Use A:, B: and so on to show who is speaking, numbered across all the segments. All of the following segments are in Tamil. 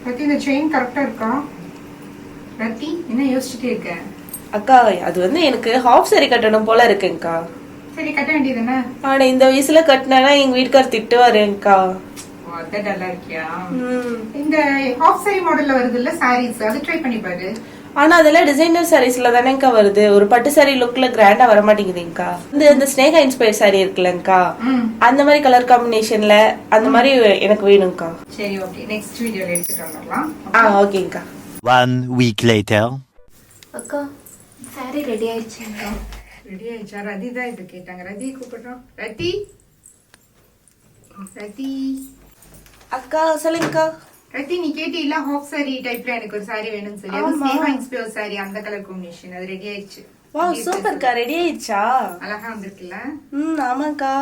A: ரத்தி இந்த செயின் கரெக்டா இருக்கா? ரத்தி என்ன யோசிச்சுட்டே இருக்க?
B: அக்கா அது வந்து எனக்கு ஹாஃப் சாரி கட்டணும் போல இருக்குங்கக்கா.
A: சரி கட்ட வேண்டியதுதானே?
B: ஆனா இந்த வயசுல கட்டினா எங்க வீட்டுக்கார் திட்டுவாருங்கக்கா.
A: அதான் டல்லா இருக்கியா? இந்த ஹாஃப் சாரி மாடல்ல வருது இல்ல சாரீஸ், அது ட்ரை பண்ணி பாரு.
B: ஆனா அதெல்லாம் டிசைனர் சாரீஸ்ல தானேக்கா வருது, ஒரு பட்டு சாரி லுக்ல கிராண்டா வர மாட்டேங்குதுங்கக்கா. இந்த ஸ்னேகா இன்ஸ்பயர் சாரி இருக்குல்லங்கக்கா, அந்த மாதிரி கலர் காம்பினேஷன்ல அந்த மாதிரி எனக்கு வேணும்க்கா.
A: சரி ஓகே, நெக்ஸ்ட் வீடியோல எடுத்துட்டு வரலாம்.
B: ஓகேங்கக்கா.
C: 1 week later.
D: அக்கா சாரி ரெடி ஆயிடுச்சுங்கக்கா.
A: ரெடி ஆயிடுச்சா? ரதி தான் இது கேட்டாங்க. ரதி கூப்பிடுறோம். ரதி ரதி
B: அக்கா சொல்லுங்கக்கா.
A: ரத்தி நீ கேட்டீங்களா ஹாஃப் சாரி டைப்ல எனக்கு ஒரு சாரி வேணும்னு சொல்லி. அது ஸ்னேகா இன்ஸ்பயர் சாரி, அந்த கலர் காம்பினேஷன். அது ரெடி ஆயிடுச்சு.
B: வாவ் சூப்பர்க்கா, ரெடி ஆயிடுச்சா?
A: அழகா வந்திருக்குல்ல?
B: ஆமாக்கா.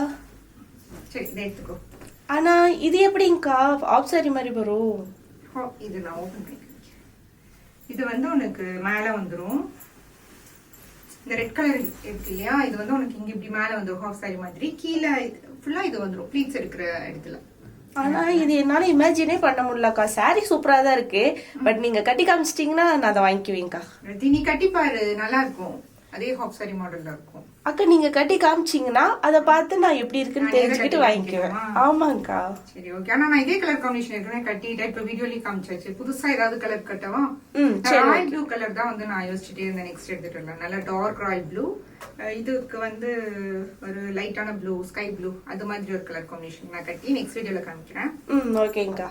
A: சரி இதை எடுத்துக்கோ.
B: ஆனா இது எப்படிங்கக்கா ஆஃப் சாரி மாதிரி வரும்?
A: இது நான் ஓபன் பண்ணிக்கிறேன். இது வந்து உனக்கு மேல வந்துரும். இந்த ரெட் கலர் இருக்கு இல்லையா, இது வந்து உனக்கு இங்க இப்படி மேல வந்துரும் ஹாஃப் சாரி மாதிரி. கீழே ஃபுல்லா இது வந்துரும் ப்ளீட்ஸ் இருக்கிற இடத்துல.
B: ஆனா இது என்னால இமேஜினே பண்ண முடியலக்கா. சாரி சூப்பரா தான் இருக்கு, பட் நீங்க கட்டி காமிச்சிட்டீங்கன்னா நான் அதை வாங்கிக்குவேங்கக்கா.
A: நீ கட்டி பாரு, நல்லா இருக்கும். அதே ஹாஃப் சாரி மாடல்ல இருக்கும்.
B: அக்கா நீங்க கட்டி காமிச்சீங்கன்னா அதை பார்த்து நான் எப்படி இருக்குன்னு தெரிஞ்சுக்கிட்டு வாங்கிக்குவேன். ஆமாங்கக்கா.
A: சரி ஓகே. ஆனா நான் இதே கலர் காம்பினேஷன் இருக்குன்னு கட்டிட்டேன். இப்ப வீடியோலயும் காமிச்சாச்சு. புதுசா ஏதாவது கலர் கட்டவா? ராயல் ப்ளூ கலர் தான் வந்து நான் யோசிச்சுட்டே இருந்தேன். நெக்ஸ்ட் எடுத்துட்டு வரலாம். நல்ல டார்க் ராயல் ப்ளூ, இதுக்கு வந்து ஒரு லைட்டான ப்ளூ, ஸ்கை ப்ளூ, அது மாதிரி ஒரு கலர் காம்பினேஷன் நான் கட்டி நெக்ஸ்ட் வீடியோல காமிக்கிறேன்.
B: ஓகேங்கக்கா.